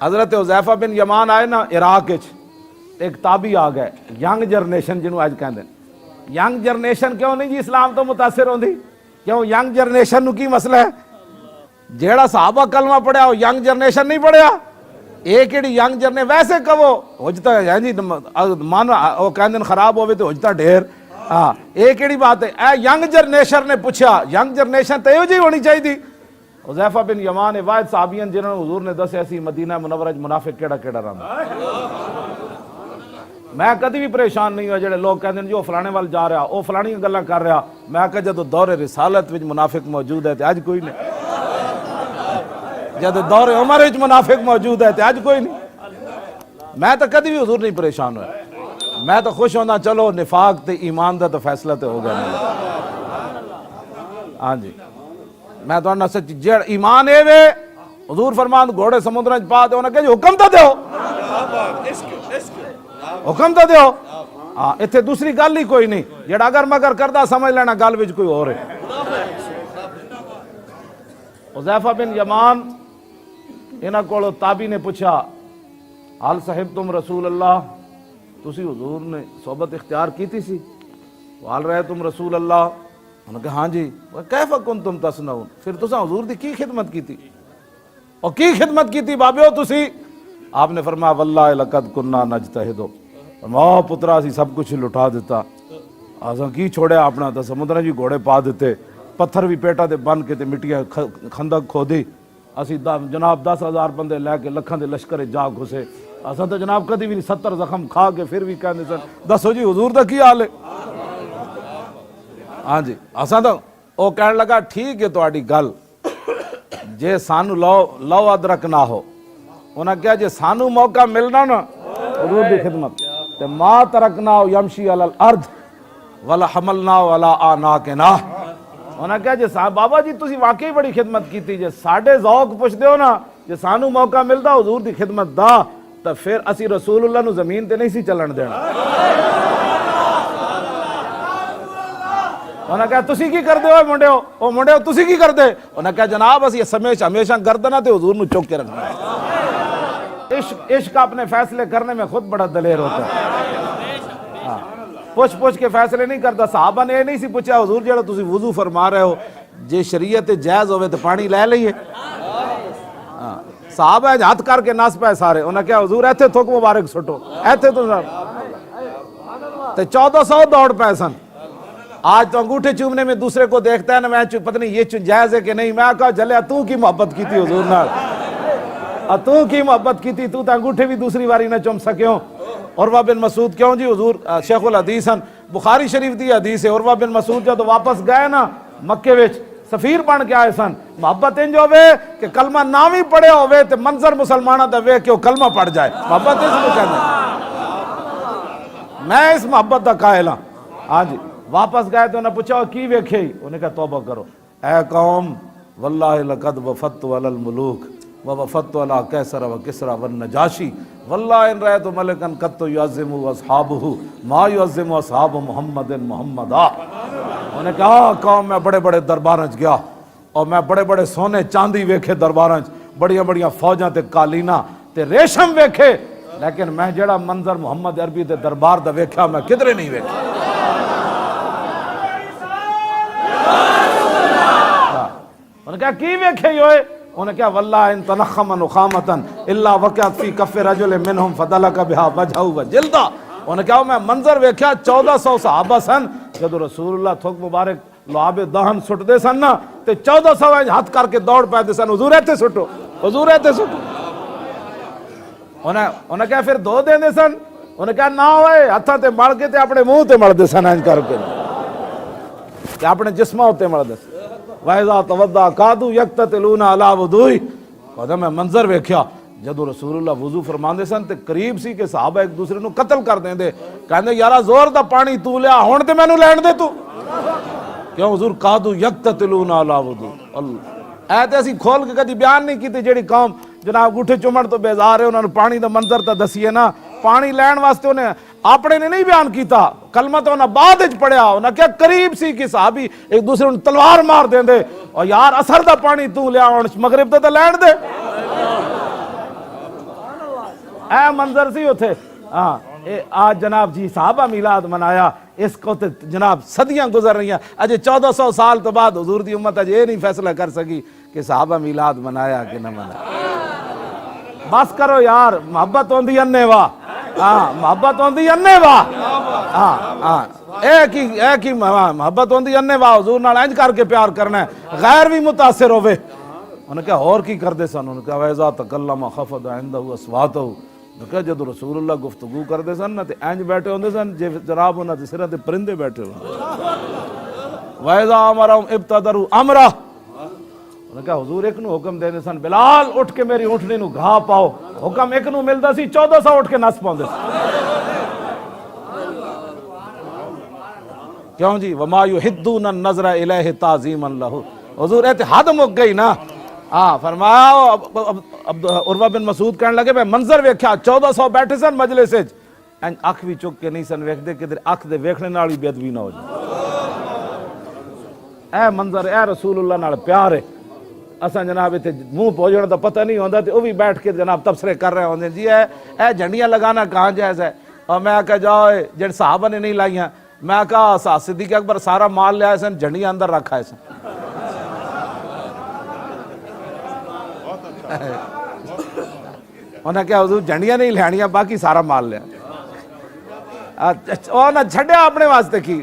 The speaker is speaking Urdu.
حضرت حذیفہ بن یمان آئے نا عراق وچ، ایک تابی آ گئے ینگ جنریشن جنہوں اج کہندے ینگ جنریشن کیوں نہیں جی اسلام تو متاثر ہوندی؟ کیوں ینگ جنریشن نو کی مسئلہ ہے؟ جیڑا صحابہ کلمہ پڑھیا وہ ینگ جنریشن نہیں پڑھیا؟ ایک ایڑی ینگ جنریشن ویسے کہو ہوجتا ہے جی من وہ کہندے خراب ہوئے تو ہوجتا ڈھیر، ہاں ایک ایڑی بات ہے۔ اے ینگ جنریشن نے پوچھا، ینگ جنریشن تو جی ہونی چاہیے تھی۔ حذیفہ بن یمان واحد صحابیان جنہوں نے حضور نے دسیا سی مدینہ منورہ منافق کیڑا کیڑا رہندا۔ میں کدی بھی پریشان نہیں ہوا جڑے لوگ کہندے جو فلانے وال جا رہا او فلانی گلاں کر رہا، میں کہ جدو دور رسالت وچ منافق موجود ہے تے اج کوئی نہیں، جدو دور عمر وچ منافق موجود ہے تے اج کوئی نہیں۔ میں تو کدی بھی حضور نہیں پریشان ہوا، میں تو خوش ہونا چلو نفاق تے ایمان دا تو فیصلہ تے ہو گیا۔ ہاں جی میں تو انہاں سچ جڑ ایمان اے وے حضور فرمان گھوڑے سمندراں وچ پا دے انہاں کہ جی حکم تو دیو، حکم تو دیو۔ ہاں اتنے دوسری گل ہی کوئی نہیں، جڑا اگر مگر کردا سمجھ لینا گل وچ کوئی اور ہے۔ حذیفہ بن یمان انہاں کولوں تابی نے پوچھا حال صاحب تم رسول اللہ، تسی حضور نے صحبت اختیار کی تھی سی، حال رہے تم رسول اللہ؟ انہوں نے کہا ہاں جی۔ کیف کنتم تصنعون، پھر تساں حضور دی کی خدمت کی تھی اور کی خدمت کی تھی بابیو تسی؟ آپ نے فرمایا واللہ لقد کننا نجتہد، فرمایا پترا اسی سب کچھ لٹا دیتا، آساں کی چھوڑیا اپنا تا سمندرہ جی گھوڑے پا دیتے، پتھر بھی پیٹا دے بن کے تے مٹیاں خندق کھودی، اسی جناب 10,000 بندے لے کے لکھاں دے لشکر جا گھسے، اساں تو جناب کدی بھی نہیں 70 زخم کھا کے پھر بھی کہندے سن دسو جی حضور دا کی حال ہے؟ ہاں جی اساں تو او کہنے لگا ٹھیک ہے تہاڈی گل، جے سانو لو ادرک نہ ہو، انہاں کہا جے سانو موقع ملنا نا حضور دی خدمت تے ما ترکنا یمشی علی الارض ولا حملنا ولا آناکنا، انہاں کہا جے بابا جی تسی واقعی بڑی خدمت کیتی، جے ساڈے ذوق پوچھ دیو نا جے سانو موقع ملدا حضور دی خدمت دا تے پھر اسی رسول اللہ نو زمین تے نہیں سی چلن دینا۔ انہاں کہا تسی کی کر دے ہو منڈیو، او منڈیو تسی کی کر دے؟ انہاں کہا جناب اسی ہمیشہ گردنا تے حضور نو چوک کے رکھنا ہے۔ عشق اپنے فیصلے کرنے میں خود بڑا دلیر ہوتا ہے، پوچھ کے فیصلے نہیں کرتا۔ صحابہ نے یہ نہیں سی پوچھا حضور جڑا تسی وضو فرما رہے ہو جے شریعت جائز ہوئے تو پانی لے لئیے، صحابہ ہاتھ کر کے ناس پائے سارے، انہاں کہا حضور ایتھے تھوک مبارک سٹو، ایتھے تو 1400 دوڑ پائے سن۔ آج تو انگوٹھے چومنے میں دوسرے کو دیکھتا ہے نا میں پتہ نہیں یہ جائز ہے کہ نہیں، میں کہا جلیا تو کی محبت کی تھی حضور نال، تو کی محبت کی تھی، تو انگوٹھے بھی دوسری باری نہ چوم سکیوں۔ عروہ بن مسعود کیوں جی حضور شیخ الحدیث ہیں، بخاری شریف دی حدیث ہے، عروہ بن مسعود جب واپس گئے نا مکے وچ سفیر بن کے آئے سن، محبت انج ہوئے کہ کلمہ نامی پڑھے ہوئے تے منظر مسلمانہ دا وے کہ وہ کلمہ پڑھ جائے، محبت اس کو کہنے میں اس محبت دا قائل ہاں۔ ہاں جی واپس گئے تو انہیں پوچھا کی ویکھے ہی، انہیں کہا توبہ کرو، اے قوم واللہ لقد وفدت علی الملوک ووفدت علی کیسر و کسرا والنجاشی واللہ ان رأیت ملکا قط یعظم اصحابہ ما یعظم اصحاب محمد محمدا۔ انہیں کہا قوم میں بڑے بڑے درباراں گیا اور میں بڑے بڑے سونے چاندی ویکھے درباراں، بڑیاں بڑیاں فوجاں تے قالینہ تے ریشم ویکھے، لیکن میں جڑا منظر محمد عربی دے دربار دا ویکھا میں کدھرے نہیں ویکھا۔ انہوں نے کہا کی ویکھے ہی ہوئے؟ انہوں نے کہا واللہ ان تنخم نخامتا الا وقعت فی کف رجل منہم فدلک بہا وجہہ وجلدہ۔ انہوں نے کہا میں منظر ویکھا 1400 صحابہ سن، جب رسول اللہ تھوک مبارک لعاب دہن سٹ دے سن نا تے 1400 ہاتھ کر کے دوڑ پائے دے سن حضور ایتے سٹو، حضور ایتے سٹو۔ انہوں نے کہا پھر دو دے دے سن، انہوں نے کہا نہ ہوئے ہتھاں تے مڑ کے تے اپنے منہ تے مڑ دے سن، انج کر کے کہ اپنے جسمہ تے مڑ دے سن۔ وَإِذَا تَوَضَّأَ كَادُوا يَقْتَتِلُونَ عَلَىٰ وُضُوئِهِ، کہتا میں منظر ویکھیا جدو رسول اللہ وضو فرماندے سن تے قریب سی کہ صحابہ ایک دوسرے نو قتل کر دیں دے، کہندے یارا زور دا پانی تو لیا ہون تے میں نو لین دے تو کیوں حضور قادو یقتتلون علی وضو اللہ۔ اے تے اسی کھول کے کدی بیان نہیں کیتے جیڑی قوم جناب گٹھے چمڑ تو بیزار ہے انہوں نے پانی دا منظر تا دسیے نا، پانی لین واسطے انہیں اپنے نے نہیں بیان کیتا، کلمہ تو انہیں بعد اچ پڑھیا، انہیں کیا قریب سی کہ صحابی ایک دوسرے انہیں تلوار مار دیں دے اور یار اثر دا پانی تو لیا مغرب تے لین دے۔ اے منظر سی اتھے. ہاں آج جناب جی صحابہ میلاد منایا, اس کو تے جناب صدیاں گزر رہی ہیں, اجے 1400 سال تو بعد حضور دی امت اجے یہ نہیں فیصلہ کر سکی کہ صحابہ میلاد منایا کہ نہ منایا. بس کرو یار, محبت ہوندی انے واہ. ہاں محبت ہوندی انے واہ. ہاں ہاں ایک ہی محبت ہوندی انے واہ, حضور نال انج کر کے پیار کرنا ہے غیر بھی متاثر ہوئے. انہوں نے کہا اور کی کردے سن؟ انہوں نے کہا وَإِذَا تَكَلَّمَ خَفَضَ عِنْدَهُ أَصْوَاتَهُ. کہ جب رسول اللہ گفتگو کردے سن نا تے انج بیٹھے ہوندے سن جے جناب انہاں دے سراں تے پرندے بیٹھے ہوندے. وَإِذَا أَمَرَهُمْ ابْتَدَرُوا أَمْرَهُ. انہوں نے کہا حضور ایک نو حکم دے سن, بلال اٹھ کے میری اونٹنی نو گھا پاؤ. حکم ایک نو ملدا سی, 1400 اٹھ کے نس پاؤندے سی. کیوں جی؟ وَمَا يُحِدُّونَ النَّظْرَ إِلَيْهِ تَعْظِيمًا لَهُ. حضور ایت حد مک گئی نا. ہاں فرمایا عروہ بن مسعود کہنے لگے میں منظر ویکھیا 1400 بیٹھے سن مجلس وچ, اکھ بھی چک کے نہیں سن ویکھدے کہ اکھ دے ویکھنے نال ہی بے ادبی نہ ہو جائے. اے منظر, اے رسول اللہ نال پیار ہے. اساں جناب اتنے منہ پوجن دا پتہ نہیں ہوندا تے او بھی بیٹھ کے جناب تبصرے کر رہے ہوندے جی اے جھنڈیاں لگانا کہاں جائز ہے. اور میں کہا جاؤ جن صحابہ نے نہیں لائیاں, میں کہا صدیق اکبر سارا مال لے آئے سن, جھنڈیاں اندر رکھا ہے سن. انہیں کہا حضور جھنڈیاں نہیں لینیاں باقی سارا مال لیا. اور نہ چھڈیا اپنے واسطے کی.